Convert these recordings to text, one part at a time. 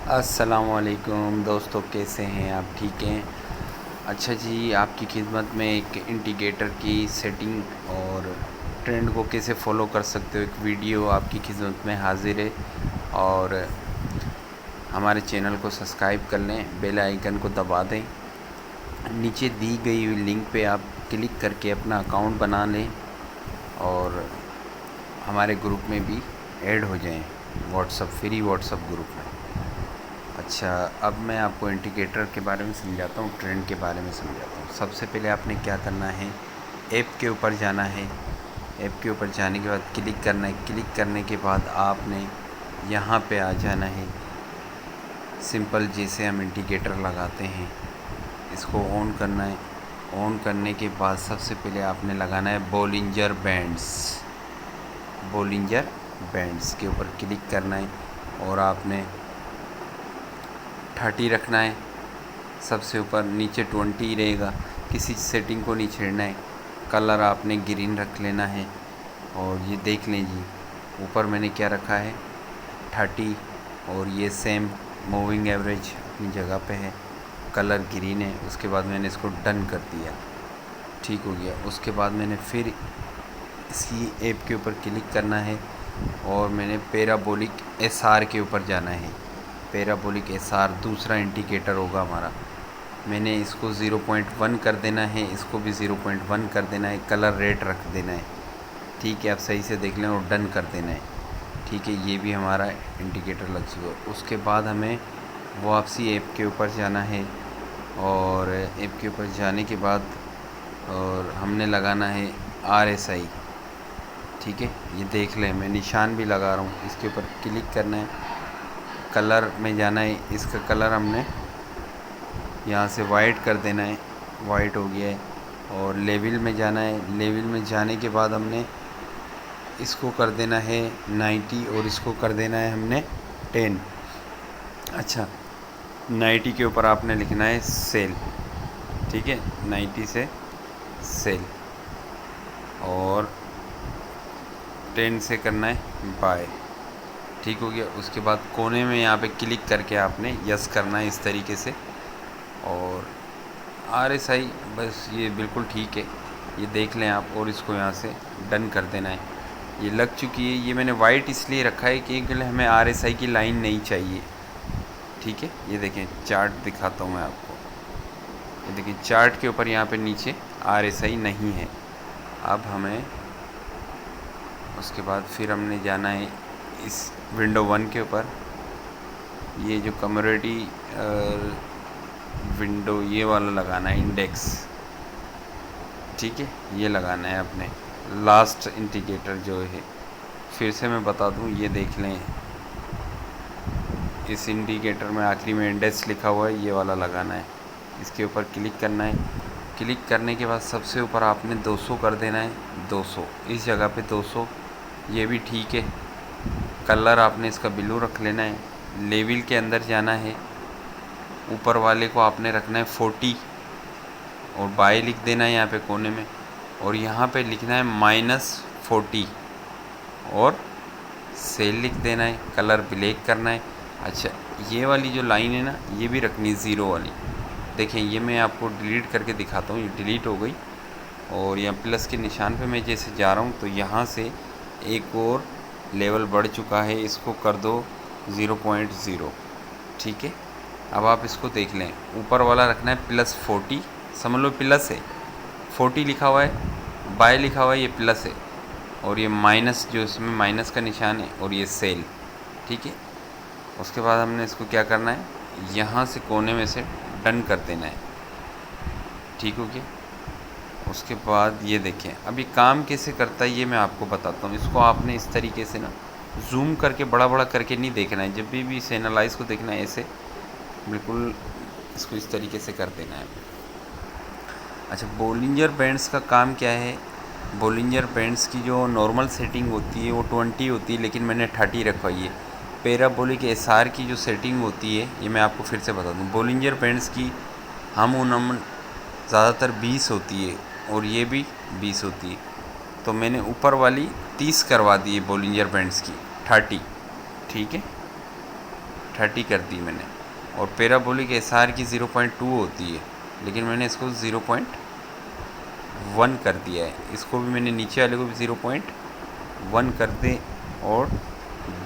अस्सलामुअलैकुम दोस्तों, कैसे हैं आप? ठीक हैं? अच्छा जी, आपकी खिदमत में एक इंडिकेटर की सेटिंग और ट्रेंड को कैसे फॉलो कर सकते हो, एक वीडियो आपकी खिदमत में हाजिर है। और हमारे चैनल को सब्सक्राइब कर लें, बेल आइकन को दबा दें। नीचे दी गई हुई लिंक पे आप क्लिक करके अपना अकाउंट बना लें और हमारे ग्रुप में भी ऐड हो जाएं, फ्री व्हाट्सअप ग्रुप में। अच्छा, अब मैं आपको इंडिकेटर के बारे में समझाता हूँ, ट्रेंड के बारे में समझाता हूँ। सबसे पहले आपने क्या करना है, ऐप के ऊपर जाना है। ऐप के ऊपर जाने के बाद क्लिक करना है। क्लिक करने के बाद आपने यहाँ पे आ जाना है। सिंपल जैसे हम इंडिकेटर लगाते हैं, इसको ऑन करना है। ऑन करने के बाद सबसे पहले आपने लगाना है बोलिंजर बैंड्स। बोलिंजर बैंड्स के ऊपर क्लिक करना है और आपने 30 रखना है। सबसे ऊपर, नीचे 20 रहेगा। किसी सेटिंग को नहीं छेड़ना है। कलर आपने ग्रीन रख लेना है। और ये देख लें जी, ऊपर मैंने क्या रखा है, 30। और ये सेम मूविंग एवरेज अपनी जगह पे है, कलर ग्रीन है। उसके बाद मैंने इसको डन कर दिया, ठीक हो गया। उसके बाद मैंने फिर इसी ऐप के ऊपर क्लिक करना है और मैंने पैराबोलिक एसआर के ऊपर जाना है। पैराबोलिक एसआर दूसरा इंडिकेटर होगा हमारा। मैंने इसको 0.1 कर देना है, इसको भी 0.1 कर देना है, कलर रेड रख देना है। ठीक है, आप सही से देख लें और डन कर देना है। ठीक है, ये भी हमारा इंडिकेटर लग चुका है। उसके बाद हमें वापसी ऐप के ऊपर जाना है और ऐप के ऊपर जाने के बाद और हमने लगाना है RSI। ठीक है, ये देख लें, मैं निशान भी लगा रहा हूँ। इसके ऊपर क्लिक करना है, कलर में जाना है। इसका कलर हमने यहाँ से वाइट कर देना है, वाइट हो गया है। और लेवल में जाना है। लेवल में जाने के बाद हमने इसको कर देना है 90 और इसको कर देना है हमने 10। अच्छा, 90 के ऊपर आपने लिखना है सेल। ठीक है, 90 से सेल और 10 से करना है बाय। ठीक हो गया। उसके बाद कोने में यहाँ पे क्लिक करके आपने यस करना है इस तरीके से। और RSI बस ये बिल्कुल ठीक है, ये देख लें आप। और इसको यहाँ से डन कर देना है। ये लग चुकी है। ये मैंने वाइट इसलिए रखा है क्योंकि हमें RSI की लाइन नहीं चाहिए। ठीक है, ये देखें, चार्ट दिखाता हूँ मैं आपको। ये देखिए, चार्ट के ऊपर यहाँ पे नीचे RSI नहीं है। अब हमें उसके बाद फिर हमने जाना है इस विंडो 1 के ऊपर। ये जो कम्युनिटी विंडो, ये वाला लगाना है इंडेक्स। ठीक है, ये लगाना है अपने लास्ट इंडिकेटर जो है। फिर से मैं बता दूं, ये देख लें, इस इंडिकेटर में आखिरी में इंडेक्स लिखा हुआ है, ये वाला लगाना है। इसके ऊपर क्लिक करना है। क्लिक करने के बाद सबसे ऊपर आपने 200 कर देना है, 200 इस जगह पे 200, ये भी ठीक है। कलर आपने इसका ब्लू रख लेना है। लेवल के अंदर जाना है, ऊपर वाले को आपने रखना है 40 और बाय लिख देना है यहाँ पे कोने में। और यहाँ पे लिखना है -40 और सेल लिख देना है, कलर ब्लैक करना है। अच्छा, ये वाली जो लाइन है ना, ये भी रखनी है 0 वाली। देखें, ये मैं आपको डिलीट करके दिखाता हूँ। ये डिलीट हो गई। और यहाँ प्लस के निशान पे मैं जैसे जा रहा हूँ तो यहाँ से एक और लेवल बढ़ चुका है, इसको कर दो 0.0। ठीक है, अब आप इसको देख लें। ऊपर वाला रखना है +40, समझ लो प्लस है, 40 लिखा हुआ है, बाय लिखा हुआ है, ये प्लस है। और ये माइनस, जो इसमें माइनस का निशान है, और ये सेल। ठीक है, उसके बाद हमने इसको क्या करना है, यहाँ से कोने में से डन कर देना है। ठीक हो गया। उसके बाद ये देखें, अभी काम कैसे करता है ये मैं आपको बताता हूँ। इसको आपने इस तरीके से ना जूम करके बड़ा बड़ा करके नहीं देखना है। जब भी इस एनालाइज को देखना है, ऐसे बिल्कुल इसको इस तरीके से कर देना है। अच्छा, बोलिंजर बैंड्स का काम क्या है? बोलिंजर बैंड्स की जो नॉर्मल सेटिंग होती है वो 20 होती है, लेकिन मैंने 30 रखवाई है। पैराबोलिक एसआर की जो सेटिंग होती है, ये मैं आपको फिर से बता दूँ। बोलिंजर बैंड्स की हम ज़्यादातर 20 होती है और ये भी 20 होती है। तो मैंने ऊपर वाली 30 करवा दी है बोलिंजर बैंड्स की, 30। ठीक है, 30 कर दी मैंने, और पैराबोलिक एसआर की 0.2 होती है, लेकिन मैंने इसको 0.1 कर दिया है। इसको भी मैंने नीचे वाले को भी 0.1 कर दे और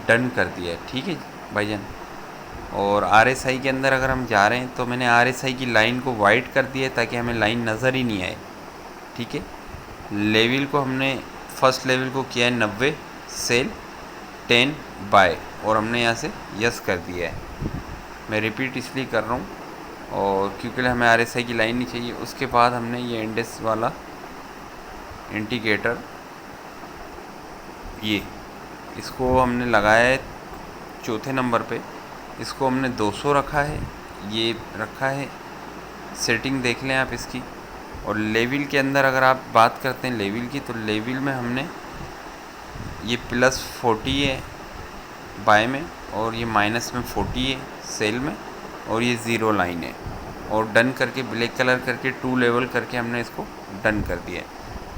डन कर दिया है। ठीक है भाईजान। और RSI के अंदर अगर हम जा रहे हैं तो मैंने RSI की लाइन को वाइट कर दिया है ताकि हमें लाइन नज़र ही नहीं आए। ठीक है। लेवल को हमने फर्स्ट लेवल को किया है 90, सेल 10 बाय, और हमने यहाँ से यस कर दिया है। मैं रिपीट इसलिए कर रहा हूँ और क्योंकि हमें RSI की लाइन नहीं चाहिए। उसके बाद हमने ये इंडेक्स वाला इंडिकेटर ये इसको हमने लगाया है चौथे नंबर पे। इसको हमने 200 रखा है, ये रखा है। सेटिंग देख लें आप इसकी। और लेवल के अंदर अगर आप बात करते हैं लेवल की, तो लेवल में हमने ये +40 है बाय में, और ये माइनस में 40 है सेल में, और ये 0 लाइन है। और डन करके ब्लैक कलर करके 2 लेवल करके हमने इसको डन कर दिया है।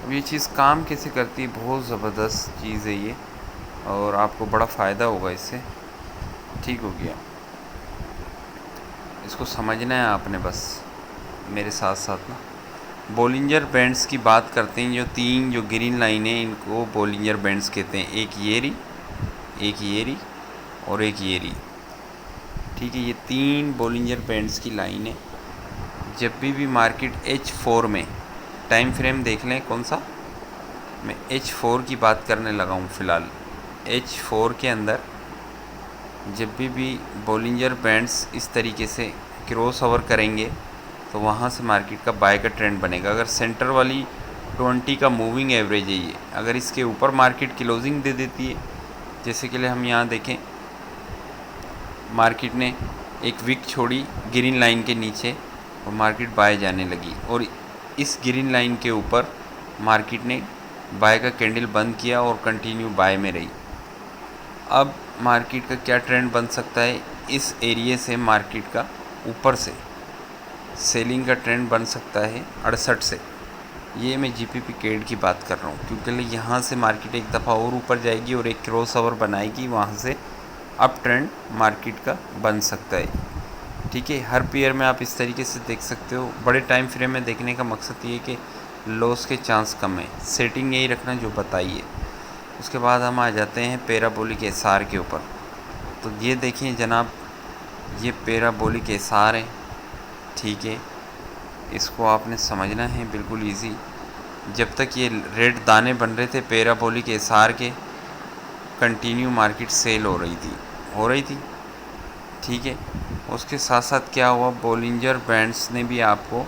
अब ये चीज़ काम कैसे करती है, बहुत ज़बरदस्त चीज़ है ये, और आपको बड़ा फ़ायदा होगा इससे। ठीक हो गया, इसको समझना है आपने बस मेरे साथ साथ ना। बोलिंजर बैंड्स की बात करते हैं, जो 3 जो ग्रीन लाइन है इनको बोलिंजर बैंड्स कहते हैं। एक ये रही, एक ये रही, और एक ये रही। ठीक है, ये 3 बोलिंजर बैंड्स की लाइन है। जब भी मार्केट H4 में, टाइम फ्रेम देख लें कौन सा, मैं H4 की बात करने लगा हूँ फ़िलहाल। H4 के अंदर जब भी बोलिंजर बैंड्स इस तरीके से क्रॉस ओवर करेंगे तो वहाँ से मार्केट का बाय का ट्रेंड बनेगा। अगर सेंटर वाली 20 का मूविंग एवरेज है ये, अगर इसके ऊपर मार्केट क्लोजिंग दे देती है, जैसे कि हम यहाँ देखें मार्केट ने एक विक छोड़ी ग्रीन लाइन के नीचे और मार्केट बाय जाने लगी, और इस ग्रीन लाइन के ऊपर मार्केट ने बाय का कैंडल बंद किया और कंटिन्यू बाय में रही। अब मार्केट का क्या ट्रेंड बन सकता है, इस एरिया से मार्केट का ऊपर से सेलिंग का ट्रेंड बन सकता है 68 से। ये मैं GPP कैड की बात कर रहा हूँ, क्योंकि यहाँ से मार्केट एक दफ़ा और ऊपर जाएगी और एक क्रॉस ओवर बनाएगी, वहाँ से अप ट्रेंड मार्केट का बन सकता है। ठीक है, हर पेयर में आप इस तरीके से देख सकते हो। बड़े टाइम फ्रेम में देखने का मकसद ये है कि लॉस के चांस कम है। सेटिंग यही रखना जो बताइए। उसके बाद हम आ जाते हैं पैराबोलिक एसआर के ऊपर। तो ये देखें जनाब, ये पैराबोलिक एसआर है। ठीक है, इसको आपने समझना है बिल्कुल इजी। जब तक ये रेड दाने बन रहे थे पैराबोलिक एसआर के, कंटिन्यू मार्केट सेल हो रही थी। ठीक है, उसके साथ साथ क्या हुआ, बोलिंजर बैंड्स ने भी आपको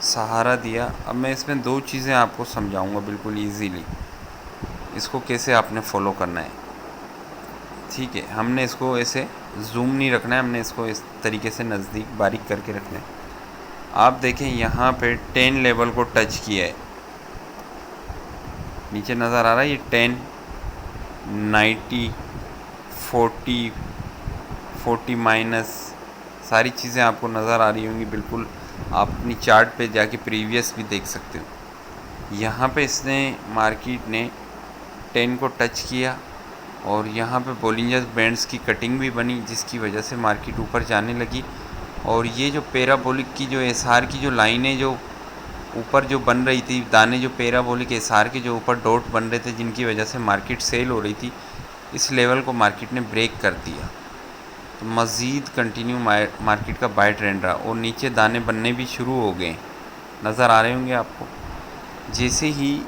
सहारा दिया। अब मैं इसमें 2 चीज़ें आपको समझाऊंगा बिल्कुल इजीली, इसको कैसे आपने फॉलो करना है। ठीक है, हमने इसको ऐसे जूम नहीं रखना है, हमने इसको इस तरीके से नज़दीक बारीक करके रखना है। आप देखें यहाँ पे 10 लेवल को टच किया है, नीचे नज़र आ रहा है ये 10, 90, 40 माइनस, सारी चीज़ें आपको नज़र आ रही होंगी बिल्कुल। आप अपनी चार्ट पे जाके प्रीवियस भी देख सकते हो। यहाँ पे इसने मार्केट ने 10 को टच किया और यहाँ पे बोलिंजर बैंड्स की कटिंग भी बनी, जिसकी वजह से मार्केट ऊपर जाने लगी। और ये जो पैराबोलिक की जो एसआर की जो लाइनें जो ऊपर जो बन रही थी, दाने जो पैराबोलिक एसआर के जो ऊपर डॉट बन रहे थे, जिनकी वजह से मार्केट सेल हो रही थी, इस लेवल को मार्केट ने ब्रेक कर दिया। तो मज़ीद कंटिन्यू मार्केट का बाय ट्रेंड रहा और नीचे दाने बनने भी शुरू हो गए, नज़र आ रहे होंगे आपको। जैसे ही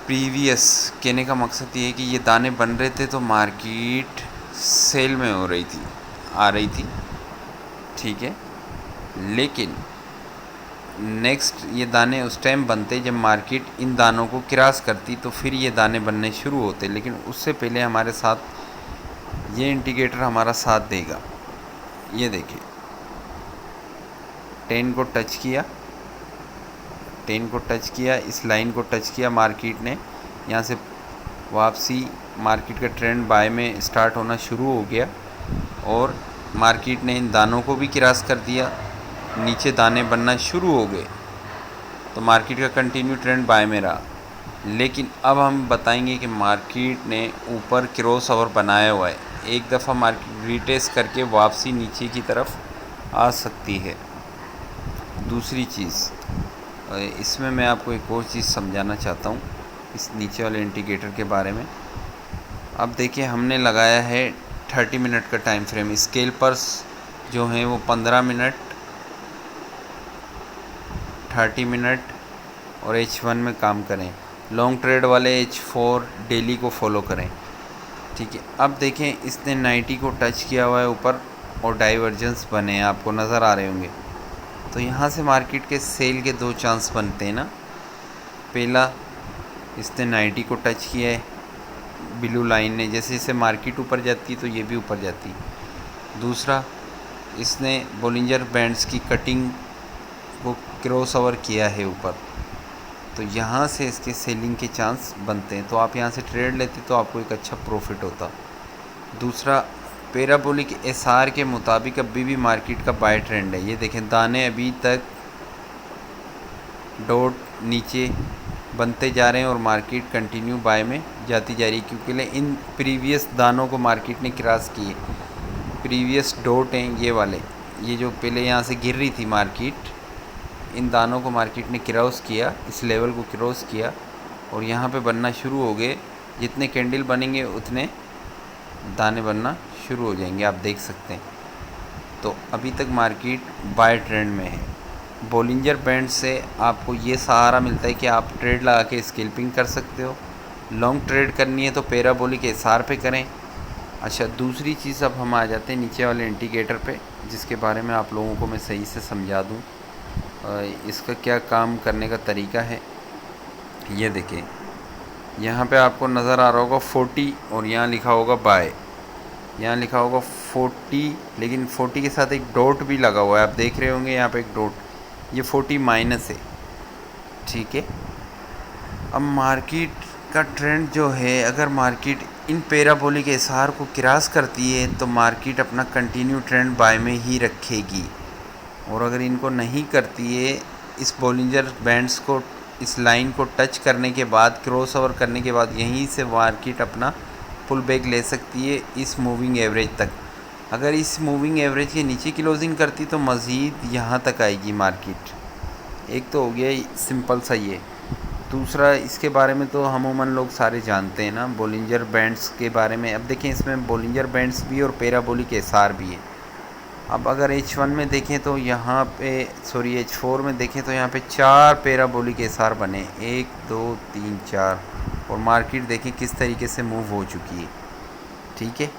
प्रीवियस, कहने का मकसद ये है कि ये दाने बन रहे थे तो मार्केट सेल में हो रही थी, आ रही थी। ठीक है, लेकिन नेक्स्ट ये दाने उस टाइम बनते जब मार्केट इन दानों को क्रॉस करती, तो फिर ये दाने बनने शुरू होते। लेकिन उससे पहले हमारे साथ ये इंडिकेटर हमारा साथ देगा। ये देखिए 10 को टच किया, 10 को टच किया, इस लाइन को टच किया मार्केट ने, यहाँ से वापसी मार्केट का ट्रेंड बाय में स्टार्ट होना शुरू हो गया और मार्केट ने इन दानों को भी क्रॉस कर दिया, नीचे दाने बनना शुरू हो गए, तो मार्केट का कंटिन्यू ट्रेंड बाय में रहा। लेकिन अब हम बताएंगे कि मार्केट ने ऊपर क्रॉस ओवर बनाया हुआ है, एक दफ़ा मार्केट रिटेस्ट करके वापसी नीचे की तरफ आ सकती है। दूसरी चीज़, इसमें मैं आपको एक और चीज़ समझाना चाहता हूँ इस नीचे वाले इंडिकेटर के बारे में। अब देखिए, हमने लगाया है 30 मिनट का टाइम फ्रेम। स्केल पर जो हैं वो 15 मिनट, 30 मिनट और H1 में काम करें। लॉन्ग ट्रेड वाले H4 डेली को फॉलो करें, ठीक है। अब देखें, इसने 90 को टच किया हुआ है ऊपर और डाइवर्जेंस बने हैं, आपको नज़र आ रहे होंगे। तो यहाँ से मार्केट के सेल के दो चांस बनते हैं ना। पहला, इसने 90 को टच किया है ब्लू लाइन ने, जैसे जैसे मार्केट ऊपर जाती तो ये भी ऊपर जाती। दूसरा, इसने बोलिंजर बैंड्स की कटिंग को क्रॉस ओवर किया है ऊपर, तो यहाँ से इसके सेलिंग के चांस बनते हैं। तो आप यहाँ से ट्रेड लेते तो आपको एक अच्छा प्रॉफिट होता। दूसरा, पैराबोलिक एसआर के मुताबिक अभी भी मार्केट का बाय ट्रेंड है। ये देखें, दाने अभी तक डॉट नीचे बनते जा रहे हैं और मार्केट कंटिन्यू बाय में जाती जा रही है, क्योंकि इन प्रीवियस दानों को मार्केट ने क्रॉस किए। प्रीवियस डॉट हैं ये वाले, ये जो पहले यहाँ से गिर रही थी मार्केट, इन दानों को मार्केट ने क्रॉस किया, इस लेवल को क्रॉस किया और यहाँ पे बनना शुरू हो गए। जितने कैंडल बनेंगे उतने दाने बनना शुरू हो जाएंगे, आप देख सकते हैं। तो अभी तक मार्केट बाय ट्रेंड में है। बोलिंजर बैंड से आपको ये सहारा मिलता है कि आप ट्रेड लगा के स्कैल्पिंग कर सकते हो। लॉन्ग ट्रेड करनी है तो पैराबोलिक एसआर पे करें। अच्छा, दूसरी चीज़, अब हम आ जाते हैं नीचे वाले इंडिकेटर पे, जिसके बारे में आप लोगों को मैं सही से समझा दूँ इसका क्या काम करने का तरीका है। ये देखें, यहाँ पे आपको नज़र आ रहा होगा 40 और यहाँ लिखा होगा बाय। यहाँ लिखा होगा 40, लेकिन 40 के साथ एक डॉट भी लगा हुआ है, आप देख रहे होंगे यहाँ पे एक डॉट, ये 40 माइनस है, ठीक है। अब मार्केट का ट्रेंड जो है, अगर मार्केट इन पैराबोलिक एसआर को क्रॉस करती है तो मार्केट अपना कंटिन्यू ट्रेंड बाय में ही रखेगी, और अगर इनको नहीं करती है, इस बोलिंजर बैंड्स को, इस लाइन को टच करने के बाद, क्रॉस ओवर करने के बाद, यहीं से मार्केट अपना पुल बैक ले सकती है इस मूविंग एवरेज तक। अगर इस मूविंग एवरेज के नीचे क्लोजिंग करती तो मज़ीद यहाँ तक आएगी मार्केट। एक तो हो गया सिंपल सा ये। दूसरा, इसके बारे में तो अमूमन लोग सारे जानते हैं ना, बोलिंजर बैंड्स के बारे में। अब देखें, इसमें बोलिंजर बैंड्स भी और पैराबोलिक एसआर भी है। अब अगर H1 में देखें तो यहाँ पे, सॉरी H4 में देखें तो यहाँ पे 4 पैराबोलिक एसआर बने, 1 2 3 4, और मार्केट देखें किस तरीके से मूव हो चुकी है, ठीक है।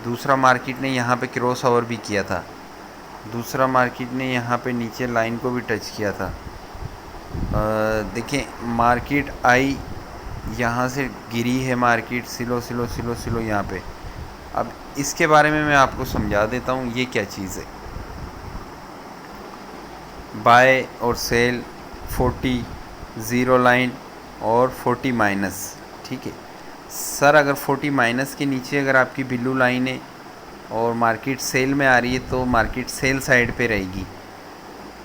दूसरा, मार्केट ने यहाँ पे क्रॉस ओवर भी किया था। दूसरा, मार्केट ने यहाँ पे नीचे लाइन को भी टच किया था। देखें, मार्केट आई, यहाँ से गिरी है मार्केट, सिलो सिलो सिलो सिलो यहाँ पे। अब इसके बारे में मैं आपको समझा देता हूँ ये क्या चीज़ है। बाय और सेल 40, ज़ीरो लाइन और 40 माइनस, ठीक है सर। अगर 40 माइनस के नीचे अगर आपकी ब्लू लाइन है और मार्केट सेल में आ रही है तो मार्केट सेल साइड पे रहेगी,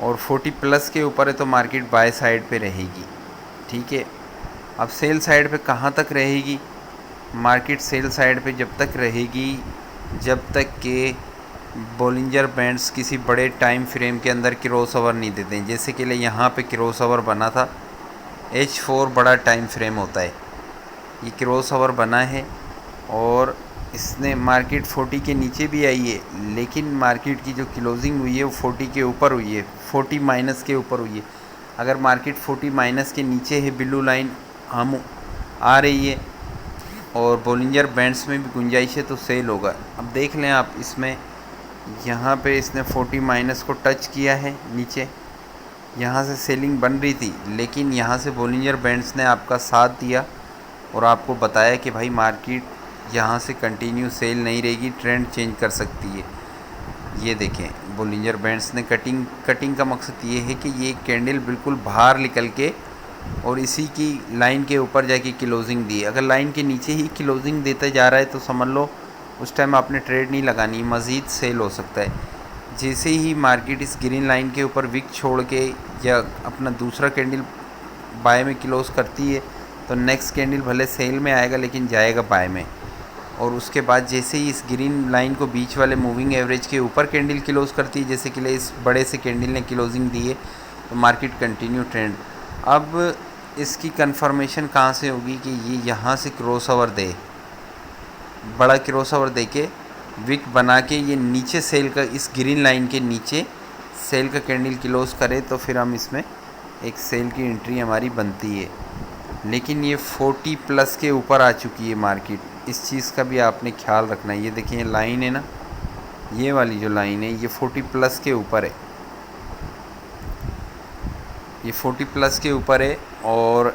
और 40 प्लस के ऊपर है तो मार्केट बाय साइड पे रहेगी, ठीक है। अब सेल साइड पे कहाँ तक रहेगी मार्केट? सेल साइड पे जब तक रहेगी जब तक के बोलिंजर बैंड्स किसी बड़े टाइम फ्रेम के अंदर क्रॉस ओवर नहीं देते हैं। जैसे कि यहाँ पे क्रॉस ओवर बना था, H4 बड़ा टाइम फ्रेम होता है, ये क्रॉस ओवर बना है और इसने मार्केट 40 के नीचे भी आई है, लेकिन मार्केट की जो क्लोजिंग हुई है वो 40 के ऊपर हुई है, 40 माइनस के ऊपर हुई है। अगर मार्केट 40 माइनस के नीचे है, ब्लू लाइन हम आ रही है और बोलिंजर बैंड्स में भी गुंजाइश है तो सेल होगा। अब देख लें आप, इसमें यहाँ पे इसने 40 माइनस को टच किया है नीचे, यहाँ से सेलिंग बन रही थी, लेकिन यहाँ से बोलिंजर बैंड्स ने आपका साथ दिया और आपको बताया कि भाई मार्केट यहाँ से कंटिन्यू सेल नहीं रहेगी, ट्रेंड चेंज कर सकती है। ये देखें, बोलिंजर बैंड्स ने कटिंग का मकसद ये है कि ये कैंडल बिल्कुल बाहर निकल के और इसी की लाइन के ऊपर जाके क्लोजिंग दी। अगर लाइन के नीचे ही क्लोजिंग देता जा रहा है तो समझ लो उस टाइम आपने ट्रेड नहीं लगानी, मज़ीद सेल हो सकता है। जैसे ही मार्केट इस ग्रीन लाइन के ऊपर विक छोड़ के या अपना दूसरा कैंडल बाय में क्लोज करती है तो नेक्स्ट कैंडल भले सेल में आएगा लेकिन जाएगा बाय में। और उसके बाद जैसे ही इस ग्रीन लाइन को बीच वाले मूविंग एवरेज के ऊपर कैंडल क्लोज करती है, जैसे कि इस बड़े से कैंडल ने क्लोजिंग दी है, तो मार्केट कंटिन्यू ट्रेंड। अब इसकी कंफर्मेशन कहाँ से होगी कि ये यहाँ से क्रॉस ओवर दे, बड़ा क्रॉस ओवर दे के विक बना के ये नीचे सेल का, इस ग्रीन लाइन के नीचे सेल का कैंडल क्लोज करे, तो फिर हम इसमें एक सेल की एंट्री हमारी बनती है। लेकिन ये 40 प्लस के ऊपर आ चुकी है मार्केट, इस चीज़ का भी आपने ख्याल रखना है। ये देखिए लाइन है ना, ये वाली जो लाइन है ये 40 प्लस के ऊपर है, ये 40 प्लस के ऊपर है। और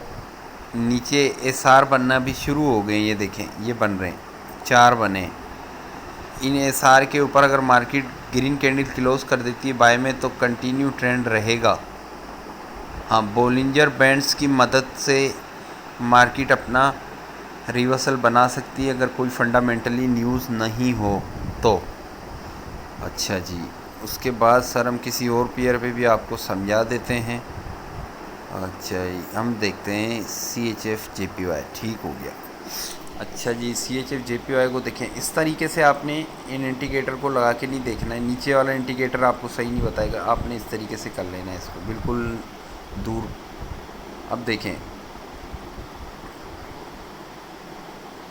नीचे एसआर बनना भी शुरू हो गए, ये देखें ये बन रहे हैं, 4 बने। इन एसआर के ऊपर अगर मार्केट ग्रीन कैंडल क्लोज कर देती है बाय में, तो कंटिन्यू ट्रेंड रहेगा। हाँ, बोलिंजर बैंड्स की मदद से मार्केट अपना रिवर्सल बना सकती है अगर कोई फंडामेंटली न्यूज़ नहीं हो तो। अच्छा जी, उसके बाद सर हम किसी और पेयर पे भी आपको समझा देते हैं। अच्छा जी, हम देखते हैं CHF JPY, ठीक हो गया। अच्छा जी, CHF JPY को देखें, इस तरीके से आपने इन इंडिकेटर को लगा के नहीं देखना है, नीचे वाला इंडिकेटर आपको सही नहीं बताएगा, आपने इस तरीके से कर लेना है इसको बिल्कुल दूर। अब देखें,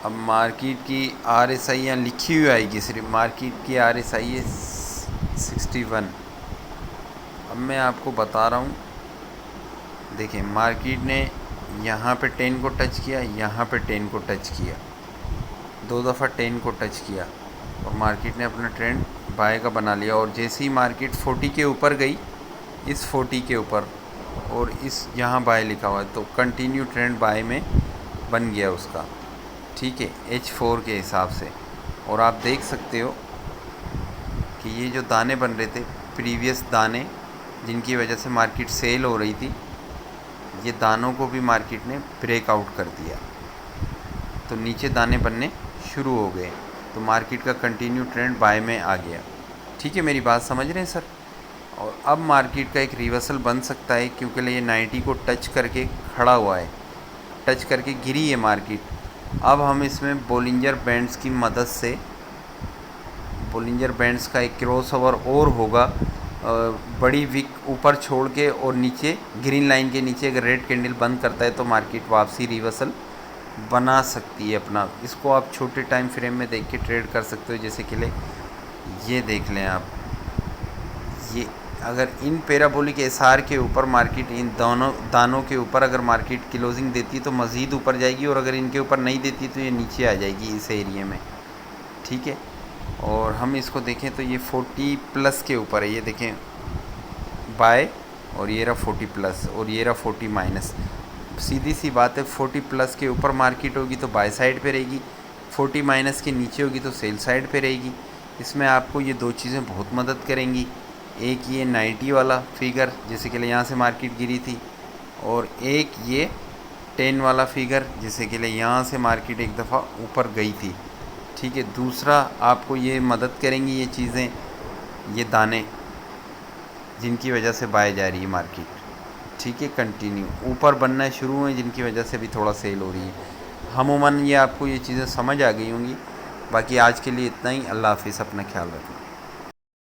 अब मार्केट की RSI यहाँ लिखी हुई आएगी, सिर्फ मार्केट की RSI है 61। अब मैं आपको बता रहा हूँ, देखें मार्केट ने यहाँ पे 10 को टच किया, यहाँ पे 10 को टच किया, 2 दफ़ा 10 को टच किया और मार्केट ने अपना ट्रेंड बाय का बना लिया। और जैसे ही मार्केट 40 के ऊपर गई, इस 40 के ऊपर और इस यहाँ बाय लिखा हुआ है, तो कंटिन्यू ट्रेंड बाय में बन गया उसका, ठीक है, H4 के हिसाब से। और आप देख सकते हो कि ये जो दाने बन रहे थे, प्रीवियस दाने जिनकी वजह से मार्केट सेल हो रही थी, ये दानों को भी मार्केट ने ब्रेकआउट कर दिया, तो नीचे दाने बनने शुरू हो गए, तो मार्केट का कंटिन्यू ट्रेंड बाय में आ गया। ठीक है, मेरी बात समझ रहे हैं सर। और अब मार्केट का एक रिवर्सल बन सकता है, क्योंकि ये 90 को टच करके खड़ा हुआ है, टच करके गिरी है मार्केट। अब हम इसमें बोलिंजर बैंड्स की मदद से, बोलिंजर बैंड्स का एक क्रॉस ओवर और होगा, बड़ी विक ऊपर छोड़ के और नीचे ग्रीन लाइन के नीचे अगर रेड कैंडल बंद करता है, तो मार्केट वापसी रिवर्सल बना सकती है अपना। इसको आप छोटे टाइम फ्रेम में देख के ट्रेड कर सकते हो। जैसे कि ये देख लें आप, ये अगर इन पैराबोलिक एसआर के ऊपर मार्केट, इन दोनों दानों के ऊपर अगर मार्केट क्लोजिंग देती है तो मज़ीद ऊपर जाएगी, और अगर इनके ऊपर नहीं देती तो ये नीचे आ जाएगी इस एरिया में, ठीक है। और हम इसको देखें तो ये 40 प्लस के ऊपर है, ये देखें बाय, और ये रहा 40 प्लस और ये रहा 40 माइनस। सीधी सी बात है, 40 प्लस के ऊपर मार्केट होगी तो बाय साइड पे रहेगी, 40 माइनस के नीचे होगी तो सेल साइड पे रहेगी। इसमें आपको ये दो चीज़ें बहुत मदद करेंगी, एक ये 90 वाला फिगर जैसे कि यहाँ से मार्केट गिरी थी, और एक ये 10 वाला फिगर जैसे कि यहाँ से मार्केट एक दफ़ा ऊपर गई थी, ठीक है। दूसरा आपको ये मदद करेंगी ये चीज़ें, ये दाने जिनकी वजह से बाय जा रही है मार्केट, ठीक है, कंटिन्यू ऊपर बनना शुरू हुए, जिनकी वजह से भी थोड़ा सेल हो रही है। अमूमन ये आपको ये चीज़ें समझ आ गई होंगी। बाकी आज के लिए इतना ही। अल्लाह हाफिज़, अपना ख्याल रखना।